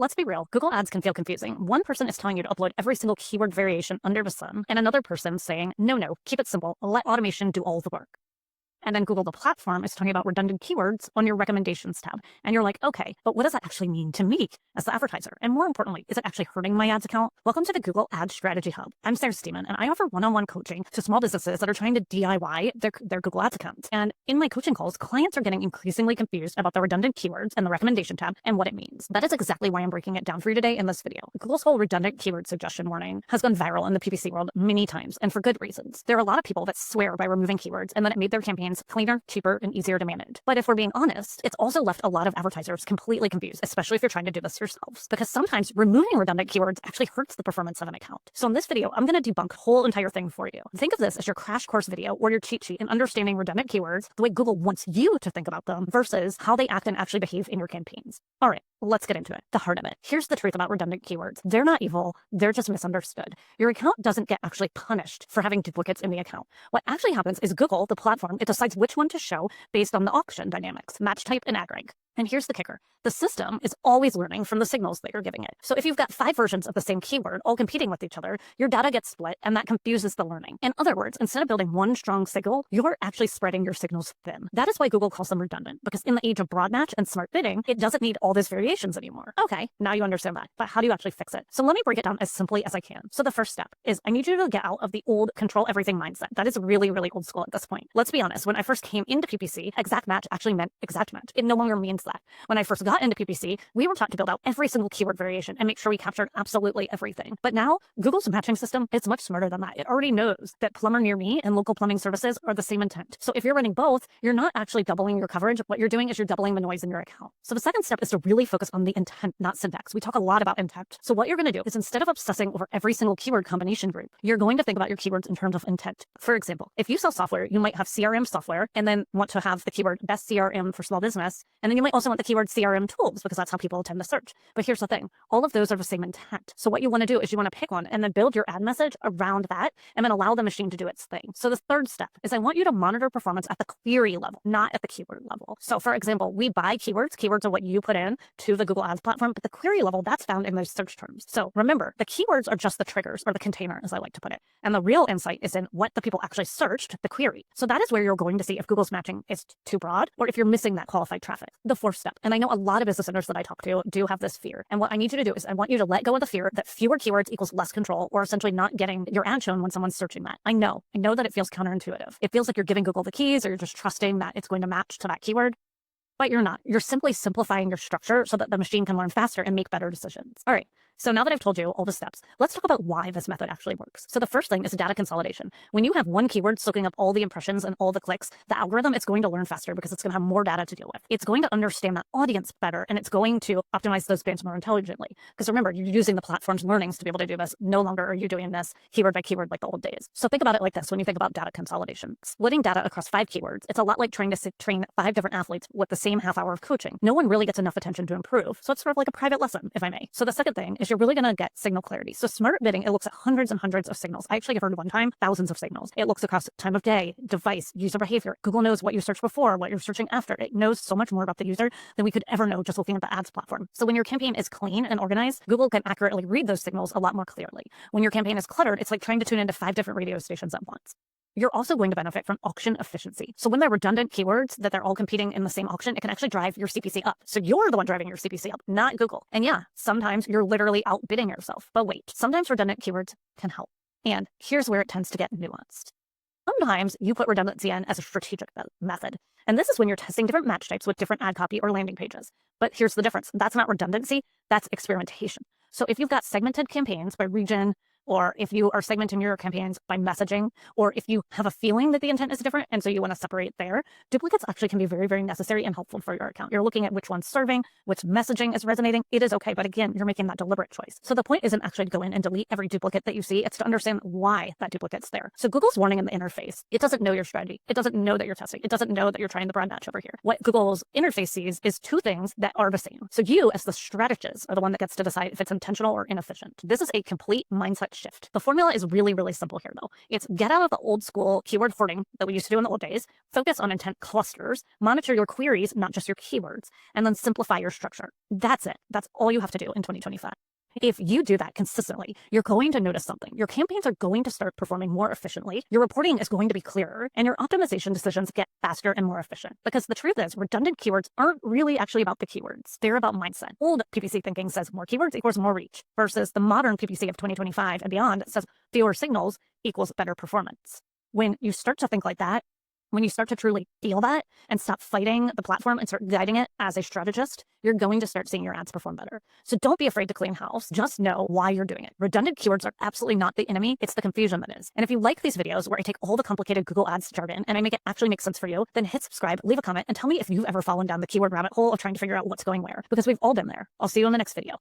Let's be real, Google Ads can feel confusing. One person is telling you to upload every single keyword variation under the sun, and another person saying, no, keep it simple, let automation do all the work. And then Google, the platform, is talking about redundant keywords on your recommendations tab. And you're like, okay, but what does that actually mean to me as the advertiser? And more importantly, is it actually hurting my ads account? Welcome to the Google Ad Strategy Hub. I'm Stemen, and I offer one-on-one coaching to small businesses that are trying to DIY their Google Ads accounts. And in my coaching calls, clients are getting increasingly confused about the redundant keywords and the recommendation tab and what it means. That is exactly why I'm breaking it down for you today in this video. Google's whole redundant keyword suggestion warning has gone viral in the PPC world many times, and for good reasons. There are a lot of people that swear by removing keywords and then it made their campaigns cleaner, cheaper, and easier to manage. But if we're being honest, it's also left a lot of advertisers completely confused, especially if you're trying to do this yourselves, because sometimes removing redundant keywords actually hurts the performance of an account. So in this video, I'm going to debunk the whole entire thing for you. Think of this as your crash course video or your cheat sheet in understanding redundant keywords the way Google wants you to think about them versus how they act and actually behave in your campaigns. All right, let's get into it. The heart of it. Here's the truth about redundant keywords. They're not evil. They're just misunderstood. Your account doesn't get actually punished for having duplicates in the account. What actually happens is Google, the platform, it decides which one to show based on the auction dynamics, match type, and ad rank. And here's the kicker. The system is always learning from the signals that you're giving it. So if you've got 5 versions of the same keyword all competing with each other, your data gets split and that confuses the learning. In other words, instead of building one strong signal, you're actually spreading your signals thin. That is why Google calls them redundant, because in the age of broad match and smart bidding, it doesn't need all these variations anymore. Okay, now you understand that, but how do you actually fix it? So let me break it down as simply as I can. So the first step is I need you to get out of the old control everything mindset. That is really, really old school at this point. Let's be honest, when I first came into PPC, exact match actually meant exact match. It no longer means that. When I first got into PPC, we were taught to build out every single keyword variation and make sure we captured absolutely everything. But now Google's matching system is much smarter than that. It already knows that plumber near me and local plumbing services are the same intent. So if you're running both, you're not actually doubling your coverage. What you're doing is you're doubling the noise in your account. So the second step is to really focus on the intent, not syntax. We talk a lot about intent. So what you're going to do is instead of obsessing over every single keyword combination group, you're going to think about your keywords in terms of intent. For example, if you sell software, you might have CRM software and then want to have the keyword best CRM for small business. And then you might also want the keyword CRM tools because that's how people tend to search. But here's the thing, all of those are the same intent. So what you want to do is you want to pick one and then build your ad message around that and then allow the machine to do its thing. So the third step is I want you to monitor performance at the query level, not at the keyword level. So for example, we buy keywords. Keywords are what you put in to the Google Ads platform, but the query level, that's found in those search terms. So remember, the keywords are just the triggers or the container, as I like to put it. And the real insight is in what the people actually searched, the query. So that is where you're going to see if Google's matching is too broad or if you're missing that qualified traffic. The fourth step, and I know a lot of business owners that I talk to do have this fear. And what I need you to do is I want you to let go of the fear that fewer keywords equals less control or essentially not getting your ad shown when someone's searching that. I know that it feels counterintuitive. It feels like you're giving Google the keys or you're just trusting that it's going to match to that keyword. But you're not. You're simply simplifying your structure so that the machine can learn faster and make better decisions. All right. So now that I've told you all the steps, let's talk about why this method actually works. So the first thing is data consolidation. When you have one keyword soaking up all the impressions and all the clicks, the algorithm is going to learn faster because it's going to have more data to deal with. It's going to understand that audience better, and it's going to optimize those bands more intelligently. Because remember, you're using the platform's learnings to be able to do this. No longer are you doing this keyword by keyword like the old days. So think about it like this when you think about data consolidation. Splitting data across 5 keywords, it's a lot like trying to train 5 different athletes with the same half hour of coaching. No one really gets enough attention to improve. So it's sort of like a private lesson, if I may. So the second thing is you're really going to get signal clarity. So smart bidding, it looks at hundreds and hundreds of signals. I actually heard one time, thousands of signals. It looks across time of day, device, user behavior. Google knows what you searched before, what you're searching after. It knows so much more about the user than we could ever know just looking at the ads platform. So when your campaign is clean and organized, Google can accurately read those signals a lot more clearly. When your campaign is cluttered, it's like trying to tune into 5 different radio stations at once. You're also going to benefit from auction efficiency. So when they're redundant keywords that they're all competing in the same auction, it can actually drive your CPC up. So you're the one driving your CPC up, not Google. And yeah, sometimes you're literally outbidding yourself. But wait, sometimes redundant keywords can help. And here's where it tends to get nuanced. Sometimes you put redundancy in as a strategic method. And this is when you're testing different match types with different ad copy or landing pages. But here's the difference. That's not redundancy, that's experimentation. So if you've got segmented campaigns by region, or if you are segmenting your campaigns by messaging, or if you have a feeling that the intent is different and so you want to separate there, duplicates actually can be very, very necessary and helpful for your account. You're looking at which one's serving, which messaging is resonating. It is okay, but again, you're making that deliberate choice. So the point isn't actually to go in and delete every duplicate that you see. It's to understand why that duplicate's there. So Google's warning in the interface, it doesn't know your strategy. It doesn't know that you're testing. It doesn't know that you're trying the broad match over here. What Google's interface sees is 2 things that are the same. So you, as the strategist, are the one that gets to decide if it's intentional or inefficient. This is a complete mindset shift. The formula is really, really simple here, though. It's get out of the old school keyword hoarding that we used to do in the old days, focus on intent clusters, monitor your queries, not just your keywords, and then simplify your structure. That's it. That's all you have to do in 2025. If you do that consistently, you're going to notice something. Your campaigns are going to start performing more efficiently, your reporting is going to be clearer, and your optimization decisions get faster and more efficient. Because the truth is, redundant keywords aren't really actually about the keywords. They're about mindset. Old PPC thinking says more keywords equals more reach, versus the modern PPC of 2025 and beyond says fewer signals equals better performance. When you start to think like that, when you start to truly feel that and stop fighting the platform and start guiding it as a strategist, you're going to start seeing your ads perform better. So don't be afraid to clean house. Just know why you're doing it. Redundant keywords are absolutely not the enemy. It's the confusion that is. And if you like these videos where I take all the complicated Google Ads jargon and I make it actually make sense for you, then hit subscribe, leave a comment, and tell me if you've ever fallen down the keyword rabbit hole of trying to figure out what's going where, because we've all been there. I'll see you in the next video.